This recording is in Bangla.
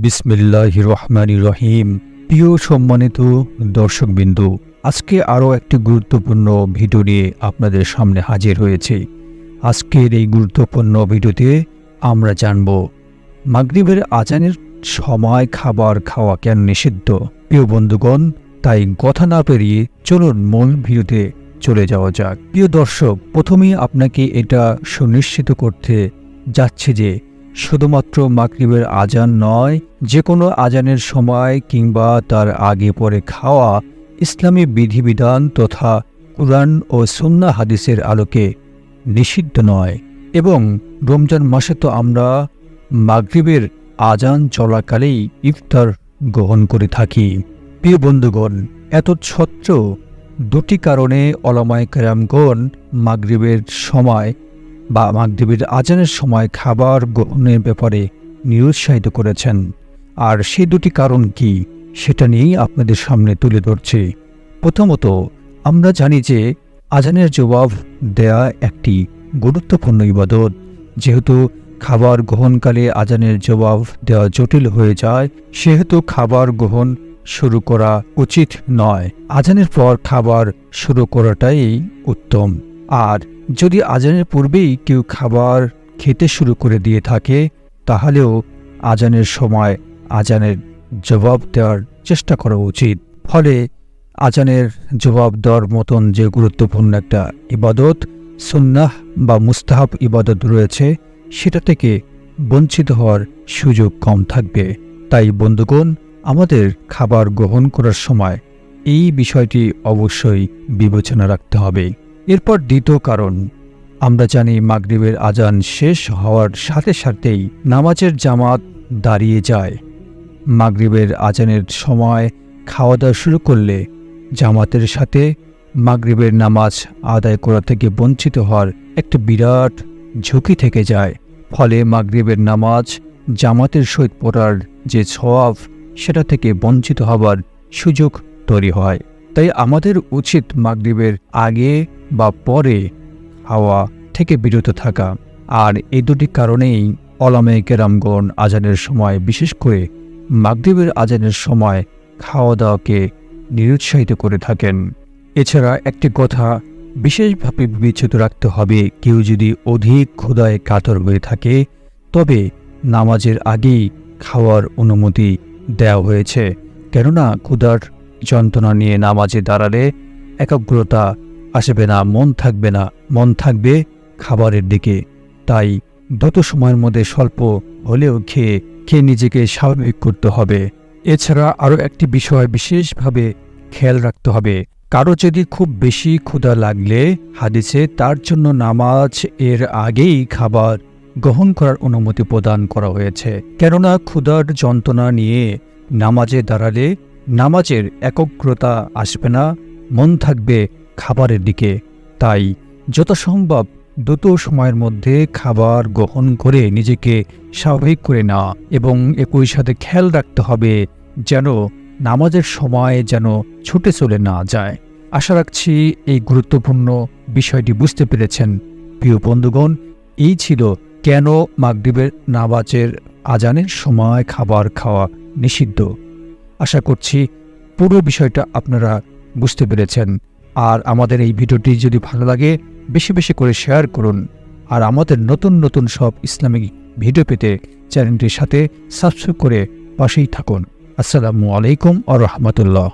বিসমিল্লাহির রহমানির রহিম। প্রিয় সম্মানিত দর্শকবিন্দু, আজকে আরও একটি গুরুত্বপূর্ণ ভিডিও নিয়ে আপনাদের সামনে হাজির হয়েছে। আজকের এই গুরুত্বপূর্ণ ভিডিওতে আমরা জানব মাগরিবের আজানের সময় খাবার খাওয়া কেন নিষিদ্ধ। প্রিয় বন্ধুগণ, তাই কথা না পেরিয়ে চলুন মূল ভিডিওতে চলে যাওয়া যাক। প্রিয় দর্শক, প্রথমেই আপনাকে এটা সুনিশ্চিত করতে যাচ্ছে যে শুধুমাত্র মাগরিবের আজান নয়, যে কোনো আজানের সময় কিংবা তার আগে পরে খাওয়া ইসলামী বিধিবিধান তথা কুরআন ও সুন্নাহ হাদিসের আলোকে নিষিদ্ধ নয়। এবং রমজান মাসে তো আমরা মাগরিবের আজান চলাকালেই ইফতার গ্রহণ করে থাকি। প্রিয় বন্ধুগণ, এত সত্ত্বেও দুটি কারণে ওলামায়ে কেরামগণ মাগরিবের সময় বা মাগরিবের আজানের সময় খাবার গ্রহণের ব্যাপারে নিরুৎসাহিত করেছেন। আর সেই দুটি কারণ কি, সেটা নিয়েই আপনাদের সামনে তুলে ধরছি। প্রথমত, আমরা জানি যে আজানের জবাব দেয়া একটি গুরুত্বপূর্ণ ইবাদত। যেহেতু খাবার গ্রহণকালে আজানের জবাব দেওয়া জটিল হয়ে যায়, সেহেতু খাবার গ্রহণ শুরু করা উচিত নয়। আজানের পর খাবার শুরু করাটাই উত্তম। আর যদি আজানের পূর্বেই কেউ খাবার খেতে শুরু করে দিয়ে থাকে, তাহলেও আজানের সময় আজানের জবাব দেওয়ার চেষ্টা করা উচিত। ফলে আজানের জবাব দেওয়ার মতন যে গুরুত্বপূর্ণ একটা ইবাদত, সুন্নাহ বা মুস্তাহাব ইবাদত রয়েছে, সেটা থেকে বঞ্চিত হওয়ার সুযোগ কম থাকবে। তাই বন্ধুগণ, আমাদের খাবার গ্রহণ করার সময় এই বিষয়টি অবশ্যই বিবেচনা রাখতে হবে। এরপর দ্বিতীয় কারণ, আমরা জানি মাগরিবের আজান শেষ হওয়ার সাথে সাথেই নামাজের জামাত দাঁড়িয়ে যায়। মাগরিবের আজানের সময় খাওয়া দাওয়া শুরু করলে জামাতের সাথে মাগরিবের নামাজ আদায় করা থেকে বঞ্চিত হওয়ার একটা বিরাট ঝুঁকি থেকে যায়। ফলে মাগরিবের নামাজ জামাতের সহিত পড়ার যে সওয়াব, সেটা থেকে বঞ্চিত হবার সুযোগ তৈরি হয়। তাই আমাদের উচিত মাগরিবের আগে বা পরে খাওয়া থেকে বিরত থাকা। আর এই দুটি কারণেই ওলামায়ে কেরামগণ আজানের সময়, বিশেষ করে মাগরিবের আজানের সময় খাওয়া দাওয়াকে নিরুৎসাহিত করে থাকেন। এছাড়া একটি কথা বিশেষভাবে বিবেচিত রাখতে হবে, কেউ যদি অধিক ক্ষুধায় কাতর হয়ে থাকে, তবে নামাজের আগেই খাওয়ার অনুমতি দেওয়া হয়েছে। কেননা ক্ষুধার যন্ত্রণা নিয়ে নামাজে দাঁড়ালে একাগ্রতা আসবে না, মন থাকবে খাবারের দিকে। তাই দ্রুত সময়ের মধ্যে স্বল্প হলেও খেয়ে নিজেকে স্বাভাবিক করতে হবে। এছাড়া আরও একটি বিষয় বিশেষভাবে খেয়াল রাখতে হবে, কারো যদি খুব বেশি ক্ষুধা লাগলে হাদিসে তার জন্য নামাজ এর আগেই খাবার গ্রহণ করার অনুমতি প্রদান করা হয়েছে। কেননা ক্ষুধার যন্ত্রণা নিয়ে নামাজে দাঁড়ালে নামাজের একাগ্রতা আসবে না, মন থাকবে খাবারের দিকে। তাই যথাসম্ভব দ্রুত সময়ের মধ্যে খাবার গ্রহণ করে নিজেকে স্বাভাবিক করে নেওয়া এবং একই সাথে খেয়াল রাখতে হবে যেন নামাজের সময় যেন ছুটে চলে না যায়। আশা রাখছি এই গুরুত্বপূর্ণ বিষয়টি বুঝতে পেরেছেন। প্রিয় বন্ধুগণ, এই ছিল কেন মাগরিবের নামাজের আজানের সময় খাবার খাওয়া নিষিদ্ধ। আশা করছি পুরো বিষয়টা আপনারা বুঝতে পেরেছেন। আর আমাদের এই ভিডিওটি যদি ভালো লাগে, বেশি বেশি করে শেয়ার করুন। আর আমাদের নতুন নতুন সব ইসলামিক ভিডিও পেতে চ্যানেলটির সাথে সাবস্ক্রাইব করে পাশেই থাকুন। আসসালামু আলাইকুম ওয়া রাহমাতুল্লাহ।